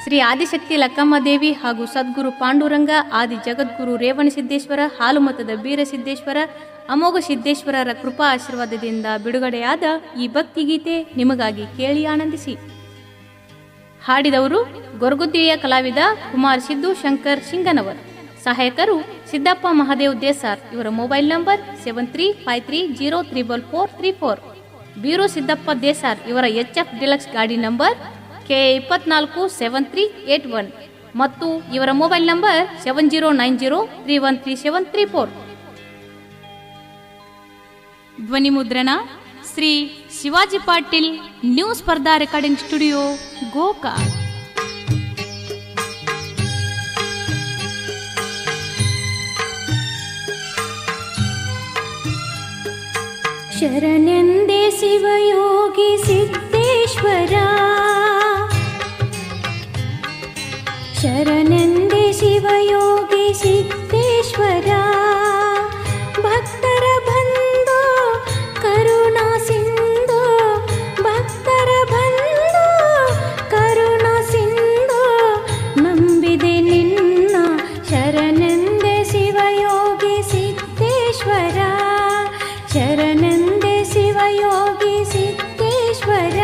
ಶ್ರೀ ಆದಿಶಕ್ತಿ ಲಕ್ಕಮ್ಮದೇವಿ ಹಾಗೂ ಸದ್ಗುರು ಪಾಂಡುರಂಗ ಆದಿ ಜಗದ್ಗುರು ರೇವಣಸಿದ್ದೇಶ್ವರ ಹಾಲುಮತದ ಬೀರಸಿದ್ದೇಶ್ವರ ಅಮೋಘ ಸಿದ್ದೇಶ್ವರರ ಕೃಪಾ ಆಶೀರ್ವಾದದಿಂದ ಬಿಡುಗಡೆಯಾದ ಈ ಭಕ್ತಿಗೀತೆ ನಿಮಗಾಗಿ ಕೇಳಿ ಆನಂದಿಸಿ. ಹಾಡಿದವರು ಗೊರಗುದ್ದಿಯ ಕಲಾವಿದ ಕುಮಾರ್ ಸಿದ್ದು ಶಂಕರ್ ಸಿಂಗನವರ್. ಸಹಾಯಕರು ಸಿದ್ದಪ್ಪ ಮಹಾದೇವ್ ದೇಸಾರ್. ಇವರ ಮೊಬೈಲ್ ನಂಬರ್ 7353034434. ಬೀರು ಸಿದ್ದಪ್ಪ ದೇಸಾರ್. ಇವರ HF ಡಿಲಕ್ಸ್ ಗಾಡಿ ನಂಬರ್ K247381 ಮತ್ತು ಇವರ ಮೊಬೈಲ್ ನಂಬರ್ 7090313734. ಧ್ವನಿ ಮುದ್ರಣ ಶ್ರೀ ಶಿವಾಜಿ ಪಾಟೀಲ್, ನ್ಯೂ ಸ್ಪರ್ಧಾ ರೆಕಾರ್ಡಿಂಗ್ ಸ್ಟುಡಿಯೋ, ಗೋಕಾಕ್. ಶರಣೆಂದೇ ಶಿವಯೋಗಿ ಸಿದ್ದೇಶ್ವರ, ಶರಣೆಂದೇ ಶಿವಯೋಗಿ ಸಿದ್ದೇಶ್ವರ, ಭಕ್ತರ ಬಂಧು ಕರುಣಾ ಸಿಂಧು, ಭಕ್ತರ ಬಂಧು ಕರುಣಾ ಸಿಂಧು, ನಂಬಿದೆ ನಿನ್ನ ಶರಣೆಂದೇ ಶಿವಯೋಗಿ ಸಿದ್ದೇಶ್ವರ, ಶರಣೆಂದೇ ಶಿವಯೋಗಿ ಸಿದ್ದೇಶ್ವರ,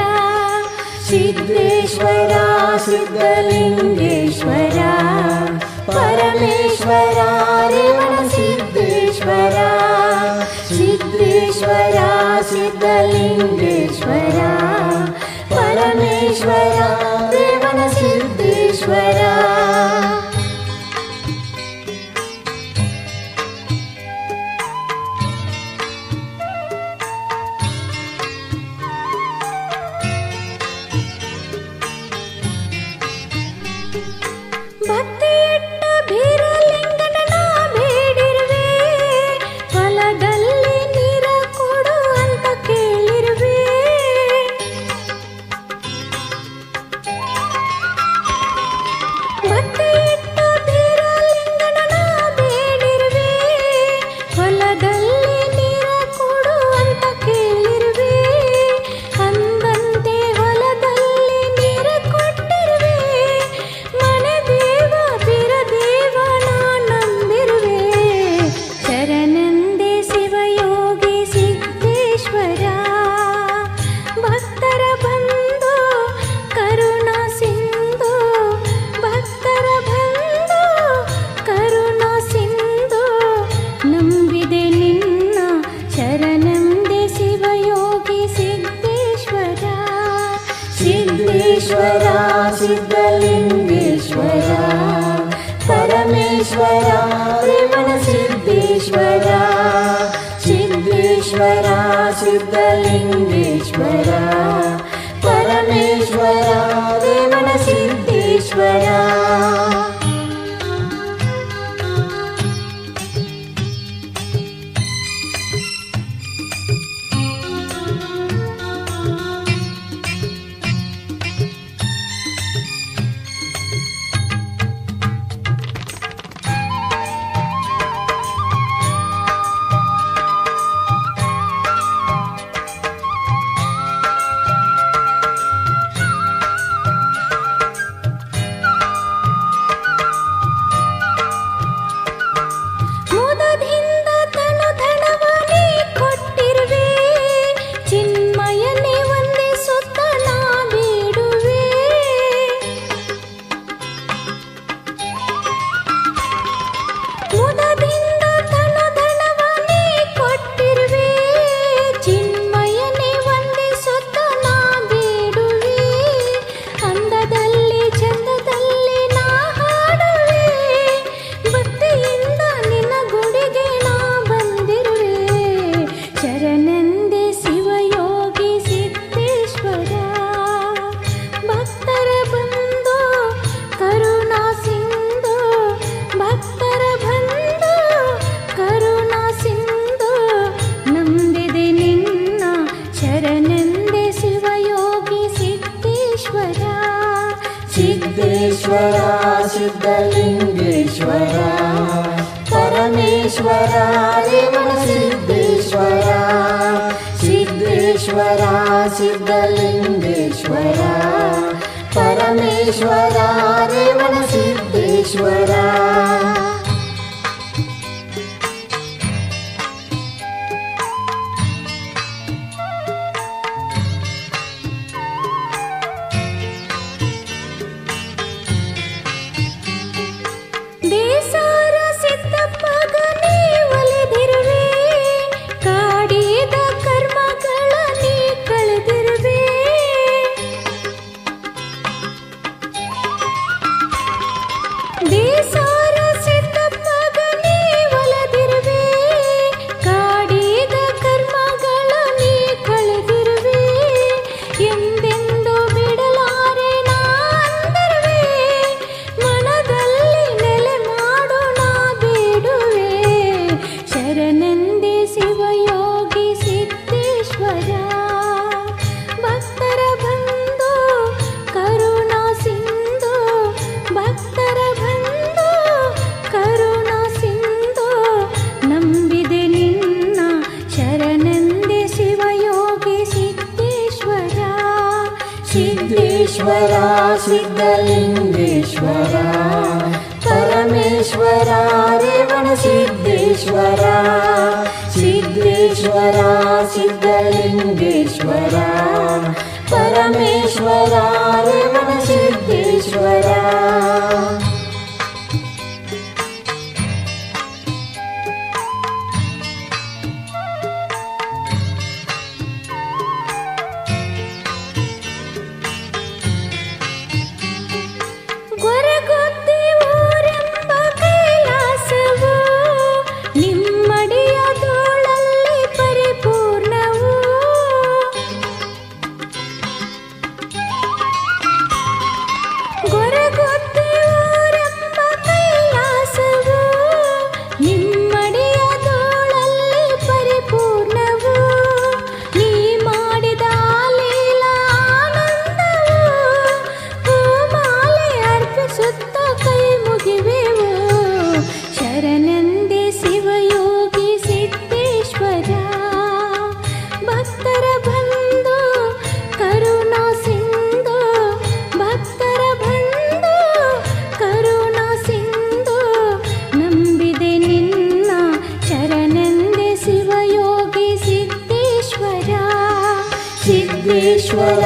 ಸಿದ್ದೇಶ್ವರ ಸಿದ್ಧಲಿಂಗೇಶ್ವರ ಪರಮೇಶ್ವರ ರೇವಣ ಸಿದ್ದೇಶ್ವರ, ಸಿದ್ದೇಶ್ವರ ಸಿದ್ಧಲಿಂಗೇಶ್ವರ ಪರಮೇಶ್ವರ ರೇವಣ ಸಿದ್ದೇಶ್ವರ. ಭಕ್ತಿಯಿಟ್ಟ ಬೀರಲಿಂಗನ ಬೇಡಿರುವೆ, ಹೊಲದಲ್ಲಿ ನೀರ ಕೊಡು ಅಂತ ಕೇಳಿರುವೆ, ಭಕ್ತಿಯಿಟ್ಟ ಬೀರಲಿಂಗನ ಬೇಡಿರುವೆ, ಹೊಲದಲ್ಲಿ ನೀರ ಕೊಡು ಅಂತ ಕೇಳಿರುವೆ, ಅಂದಂತೆ ಹೊಲದಲ್ಲಿ ನೀರ ಕೊಟ್ಟಿರುವೆ, ಮನೆ ದೇವ ಬೀರದೇವ ನಂಬಿರುವೆ, ಶರಣೆಂದೇ ಶಿವಯೋಗಿ ಸಿದ್ದೇಶ್ವರ, ಭಕ್ತರ ಬಂಧು ಕರುಣಾ ಸಿಂಧು, ಭಕ್ತರ ಬಂಧು ಕರುಣಾ ಸಿಂಧು, ನಂಬಿದೆ ನಿನ್ನ ಶರಣೆಂದೇ ಶಿವಯೋಗಿ ಸಿದ್ದೇಶ್ವರ, ಸಿದ್ದೇಶ್ವರ ಸಿದ್ಧಲಿಂಗೇಶ್ವರ ಪರಮೇಶ್ವರ ರೇವಣ ಸಿದ್ದೇಶ್ವರ, ಸಿದ್ದೇಶ್ವರ ಸಿದ್ಧಲಿಂಗೇಶ್ವರ ಪರಮೇಶ್ವರ ರೇವಣ ಸಿದ್ದೇಶ್ವರ. ಮೋದದಿಂದ ತನು ಧನವನೇ ಕೊಟ್ಟಿರುವೆ, ಚಿನ್ಮಯನೇ ವಂದಿಸುತ್ತ ನಾ ಬೇಡುವೆ, ಮೋದದಿಂದ ತನು ಧನವನೇ ಕೊಟ್ಟಿರುವೆ, ಚಿನ್ಮಯನೇ ವಂದಿಸುತ್ತ ನಾ ಬೇಡುವೆ, ಅಂದದಲ್ಲಿ ಚಂದದಲ್ಲಿ ನಾ ಹಾಡುವೆ, ಭಕ್ತಿಯಿಂದ ನಿನ್ನ ಗುಡಿಗೆ ನಾ ಬಂದಿರುವೆ, ಶರಣೆಂದೇ ಶಿವಯೋಗಿ ಸಿದ್ದೇಶ್ವರ, ಭಕ್ತರ ಬಂಧು ಕರುಣಾ ಸಿಂಧು, ಭಕ್ತರ ಬಂಧು ಕರುಣಾ ಸಿಂಧು, ನಂಬಿದೆ ನಿನ್ನ ಶರಣೆಂದೇ ಶಿವಯೋಗಿ ಸಿದ್ದೇಶ್ವರ, ಸಿದ್ದೇಶ್ವರ ಸಿದ್ಧಲಿಂಗೇಶ್ವರ ಪರಮೇಶ್ವರ ರೇವಣ ಸಿದ್ದೇಶ್ವರ, ಸಿದ್ದೇಶ್ವರ ಸಿದ್ಧಲಿಂಗೇಶ್ವರ ಪರಮೇಶ್ವರ ರೇವಣ ಸಿದ್ದೇಶ್ವರ. ದೇಸಾರ ಸಿದ್ದಪ್ಪಗ ನೀ ಒಲಿದಿರುವೆ, ಕಾಡಿದ ಕರ್ಮಗಳ ನೀ ಕಳೆದಿರುವೆ. ದೇಸಾರ ಸಿದ್ದಪ್ಪಗ ನೀ ಒಲಿದಿರುವೆ, ಕಾಡಿದ ಕರ್ಮಗಳ ನೀ ಕಳೆದಿರುವೆ. ಎಂದೆಂದು ಬಿಡಲಾರೆ ನಾಂದಿರುವೆ, ಮನದಲ್ಲಿ ನೆಲೆ ಮಾಡು ನಾ ಬೇಡುವೆ. ಶರಣೆಂದೆ ಶಿವಯೋಗಿ ಸಿದ್ದೇಶ್ವರ, ಭಕ್ತರ ಬಂಧು ಕರುಣಾ ಸಿಂಧು, ಭಕ್ತರ ಬಂಧು ಕರುಣಾ ಸಿಂಧು. ನಂಬಿದೆ ನಿನ್ನ ಶರಣೆಂದೆ ಶಿವಯೋಗಿ ಸಿದ್ದೇಶ್ವರ. ಸಿದ್ದೇಶ್ವರ ಸಿದ್ಧಲಿಂಗೇಶ್ವರ, ಪರಮೇಶ್ವರ ರೇವಣ ಸಿದ್ದೇಶ್ವರ. ಸಿದ್ದೇಶ್ವರ ಸಿದ್ಧಲಿಂಗೇಶ್ವರ, ಪರಮೇಶ್ವರ ರೇವಣ ಸಿದ್ದೇಶ್ವರ. ಗೊರಗುತ್ತಿ ಊರೆಂಬ ಕೈಲಾಸವು, ನಿಮ್ಮಡಿಯ ತೋಳಲ್ಲಿ ಪರಿಪೂರ್ಣವು. ಗೊರಗುತ್ತಿ ಊರೆಂಬ ಕೈಲಾಸವು, ನಿಮ್ಮಡಿಯ ತೋಳಲ್ಲಿ ಪರಿಪೂರ್ಣವು. ನೀ ಮಾಡಿದ ಲೀಲಾ ಆನಂದವು, ಹೂಮಾಲೆ ಅರ್ಪಿಸುತ್ತ ಕೈ ಮುಗಿವೆವು. ಶರಣೆಂದೆ ಶಿವಯೋಗಿ ಸಿದ್ದೇಶ್ವರ, ಭಕ್ತರ ಬಂಧು ಕರುಣಾ ಸಿಂಧು, ಭಕ್ತರ ಬಂಧು ಕರುಣಾ ಸಿಂಧು. ನಂಬಿದೆ ನಿನ್ನ ಶರಣೆಂದೆ ಶಿವಯೋಗಿ ಸಿದ್ದೇಶ್ವರ. ಸಿದ್ದೇಶ್ವರ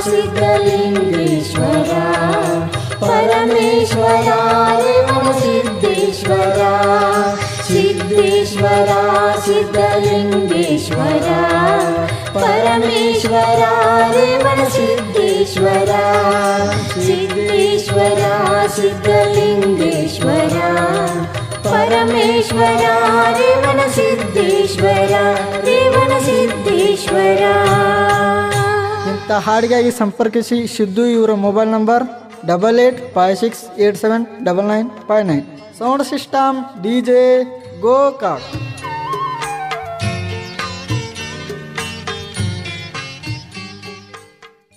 ಸಿದ್ಧಲಿಂಗೇಶ್ವರ, ಪರಮೇಶ್ವರ ರೇವಣ ಸಿದ್ದೇಶ್ವರ. ಸಿದ್ದೇಶ್ವರ ಸಿದ್ಧಲಿಂಗೇಶ್ವರ, ಪರಮೇಶ್ವರ ರೇವಣ ಸಿದ್ದೇಶ್ವರ. ಸಿದ್ದೇಶ್ವರ ಸಿದ್ಧಲಿಂಗೇಶ್ವರ, ಪರಮೇಶ್ವರ ರೇವಣ ಸಿದ್ದೇಶ್ವರ, ರೇವಣ ಸಿದ್ದೇಶ್ವರ. ಇಂಥ ಹಾಡಿಗಾಗಿ ಸಂಪರ್ಕಿಸಿ ಸಿದ್ದು. ಇವರ mobile number 8856879959. Sound system DJ Gokak.